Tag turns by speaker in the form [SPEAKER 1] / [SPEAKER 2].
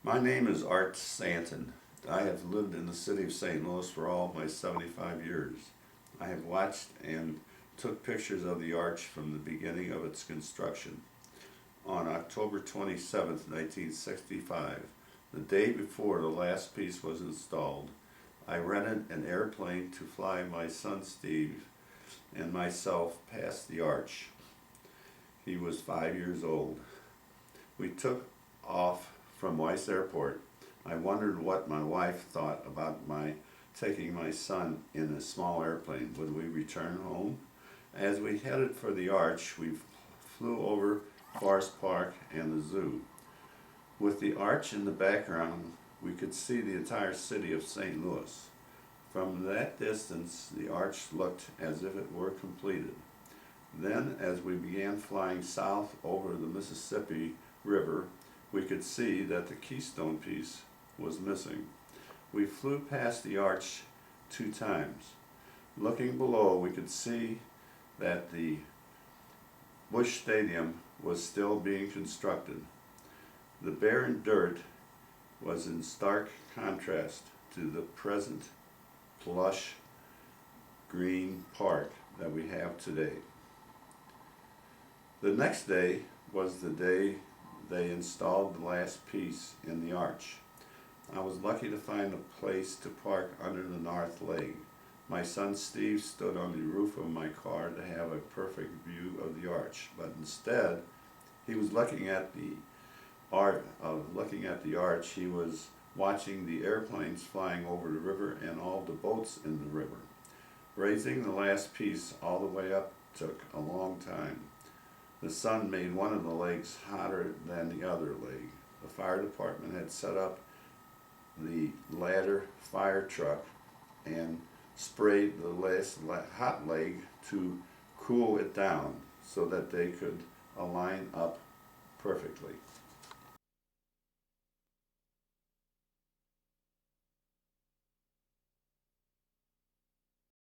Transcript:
[SPEAKER 1] My name is Art Santen. I have lived in the city of St. Louis for all my 75 years. I have watched and took pictures of the arch from the beginning of its construction. On October 27, 1965, the day before the last piece was installed, I rented an airplane to fly my son Steve and myself past the arch. He was 5 years old. We took off from Weiss Airport. I wondered what my wife thought about my taking my son in a small airplane. Would we return home? As we headed for the arch, we flew over Forest Park and the zoo. With the arch in the background, we could see the entire city of St. Louis. From that distance, the arch looked as if it were completed. Then, as we began flying south over the Mississippi River, we could see that the keystone piece was missing. We flew past the arch 2 times. Looking below, we could see that the Busch Stadium was still being constructed. The barren dirt was in stark contrast to the present plush green park that we have today. The next day was the day they installed the last piece in the arch. I was lucky to find a place to park under the north leg. My son Steve stood on the roof of my car to have a perfect view of the arch, but instead he was looking at the arch. He was watching the airplanes flying over the river and all the boats in the river. Raising the last piece all the way up took a long time. The sun made one of the legs hotter than the other leg. The fire department had set up the ladder fire truck and sprayed the last hot leg to cool it down so that they could align up perfectly.